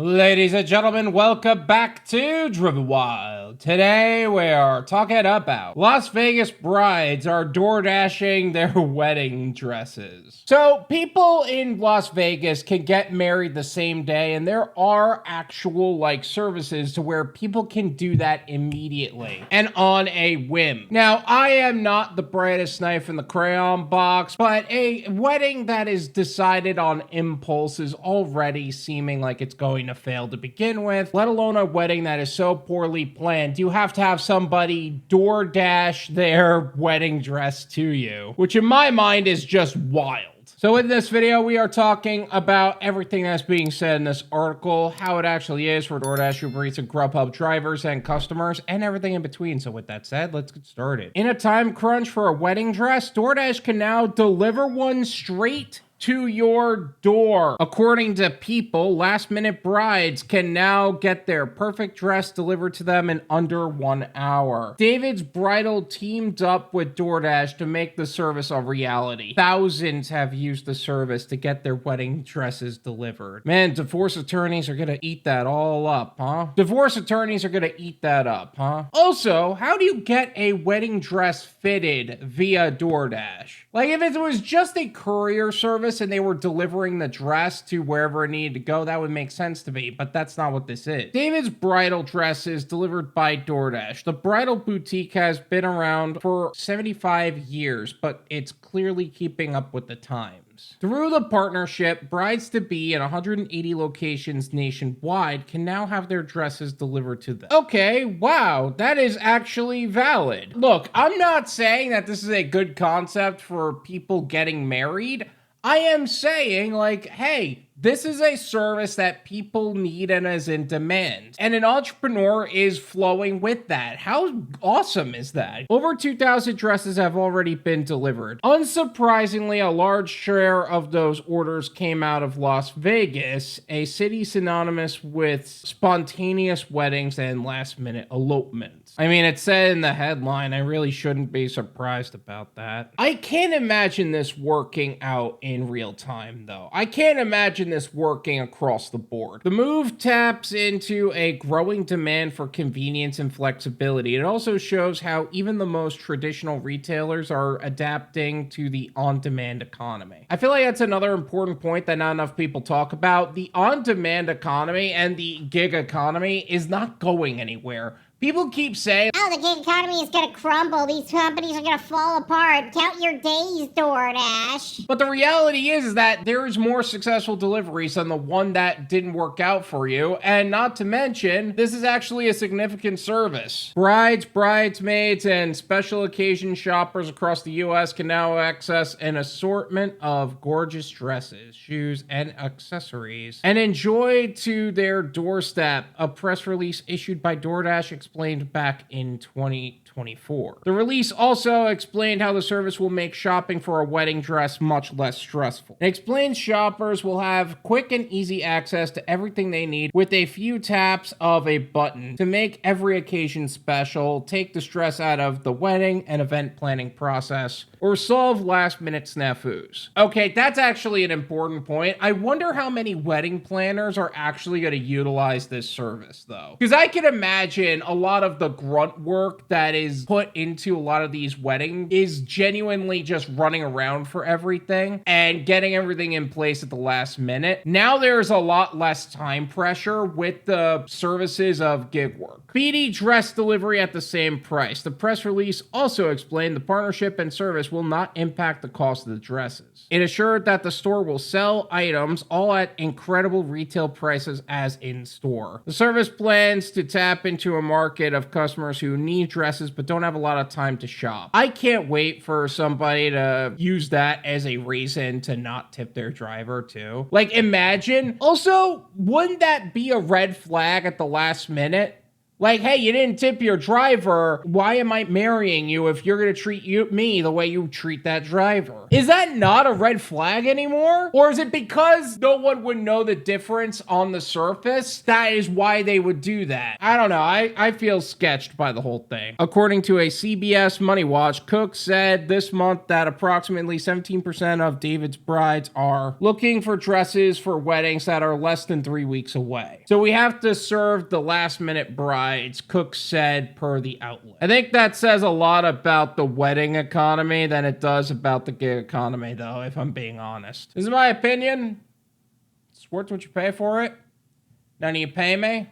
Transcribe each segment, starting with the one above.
Ladies and gentlemen, welcome back to Driven Wyld. Today we are talking about Las Vegas brides are Doordashing their wedding dresses. So people in Las Vegas can get married the same day, and there are actual services to where people can do that immediately and on a whim. Now, I am not the brightest knife in the crayon box, but a wedding that is decided on impulse is already seeming like it's going to fail to begin with, let alone a wedding that is so poorly planned. You have to have somebody DoorDash their wedding dress to you, which in my mind is just wild. So in this video, we are talking about everything that's being said in this article, how it actually is for DoorDash, UberEats, and Grubhub drivers and customers, and everything in between. So with that said, let's get started. In a time crunch for a wedding dress, DoorDash can now deliver one straight to your door. According to People, last-minute brides can now get their perfect dress delivered to them in under 1 hour. David's Bridal teamed up with DoorDash to make the service a reality. Thousands have used the service to get their wedding dresses delivered. Man, divorce attorneys are gonna eat that all up, huh? Divorce attorneys are gonna eat that up, huh? Also, how do you get a wedding dress fitted via DoorDash? Like, if it was just a courier service and they were delivering the dress to wherever it needed to go, that would make sense to me, but that's not what this is. David's bridal dress is delivered by DoorDash. The bridal boutique has been around for 75 years, but it's clearly keeping up with the times. Through the partnership, brides-to-be in 180 locations nationwide can now have their dresses delivered to them. Okay, wow, that is actually valid. Look, I'm not saying that this is a good concept for people getting married. I am saying, hey, this is a service that people need and is in demand. And an entrepreneur is flowing with that. How awesome is that? Over 2,000 dresses have already been delivered. Unsurprisingly, a large share of those orders came out of Las Vegas, a city synonymous with spontaneous weddings and last-minute elopements. I mean, it said in the headline, I really shouldn't be surprised about that. I can't imagine this working out in real time, though. I can't imagine this working across the board. The move taps into a growing demand for convenience and flexibility. It also shows how even the most traditional retailers are adapting to the on-demand economy. I feel like that's another important point that not enough people talk about. The on-demand economy and the gig economy is not going anywhere. People keep saying, oh, the gig economy is going to crumble. These companies are going to fall apart. Count your days, DoorDash. But the reality is that there is more successful deliveries than the one that didn't work out for you. And not to mention, this is actually a significant service. Brides, bridesmaids, and special occasion shoppers across the U.S. can now access an assortment of gorgeous dresses, shoes, and accessories and enjoy to their doorstep. A press release issued by DoorDash explained back in 2024. The release also explained how the service will make shopping for a wedding dress much less stressful. It explains shoppers will have quick and easy access to everything they need with a few taps of a button to make every occasion special, take the stress out of the wedding and event planning process, or solve last-minute snafus. Okay, that's actually an important point. I wonder how many wedding planners are actually going to utilize this service, though. Because I can imagine a lot of the grunt work that is put into a lot of these weddings is genuinely just running around for everything and getting everything in place at the last minute. Now there's a lot less time pressure with the services of gig work. BD dress delivery at the same price. The press release also explained the partnership and service will not impact the cost of the dresses. It assured that the store will sell items all at incredible retail prices as in store. The service plans to tap into a market of customers who need dresses but don't have a lot of time to shop. I can't wait for somebody to use that as a reason to not tip their driver too. Imagine. Also, wouldn't that be a red flag at the last minute? Like, hey, you didn't tip your driver. Why am I marrying you if you're going to treat me the way you treat that driver? Is that not a red flag anymore? Or is it because no one would know the difference on the surface? That is why they would do that. I don't know. I feel sketched by the whole thing. According to a CBS Money Watch, Cook said this month that approximately 17% of David's brides are looking for dresses for weddings that are less than 3 weeks away. So we have to serve the last minute brides, Cook said per the outlet. I think that says a lot about the wedding economy than it does about the gig economy, though, if I'm being honest. This is my opinion. It's worth what you pay for it. None of you pay me.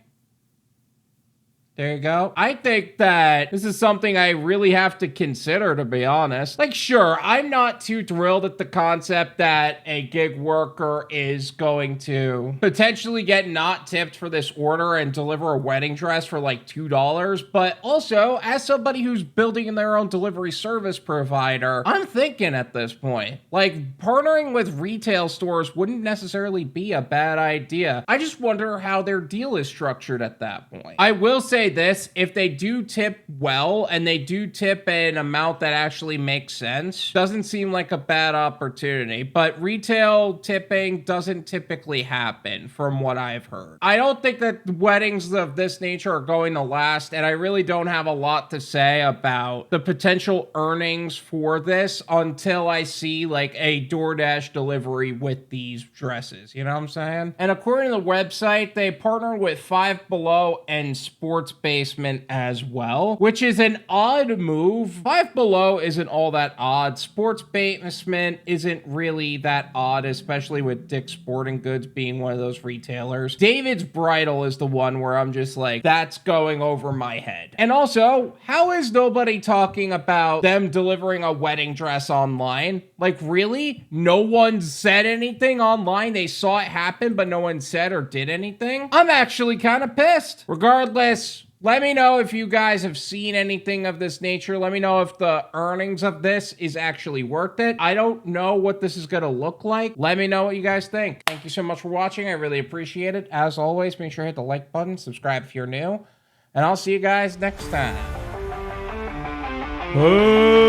There you go. I think that this is something I really have to consider, to be honest. Like, sure, I'm not too thrilled at the concept that a gig worker is going to potentially get not tipped for this order and deliver a wedding dress for like $2. But also, as somebody who's building their own delivery service provider, I'm thinking at this point, like, partnering with retail stores wouldn't necessarily be a bad idea. I just wonder how their deal is structured at that point. I will say this, if they do tip well and they do tip an amount that actually makes sense, doesn't seem like a bad opportunity, but retail tipping doesn't typically happen from what I've heard. I don't think that weddings of this nature are going to last, and I really don't have a lot to say about the potential earnings for this until I see like a DoorDash delivery with these dresses, you know what I'm saying? And according to the website, they partnered with Five Below and Sports Basement as well, which is an odd move. Five Below isn't all that odd. Sports Basement isn't really that odd, especially with Dick's Sporting Goods being one of those retailers. David's Bridal is the one where I'm just like, that's going over my head. And also, how is nobody talking about them delivering a wedding dress online? Like, really? No one said anything online? They saw it happen, but no one said or did anything? I'm actually kind of pissed. Regardless, let me know if you guys have seen anything of this nature. Let me know if the earnings of this is actually worth it. I don't know what this is going to look like. Let me know what you guys think. Thank you so much for watching. I really appreciate it. As always, make sure to hit the like button, subscribe if you're new, and I'll see you guys next time. Bye.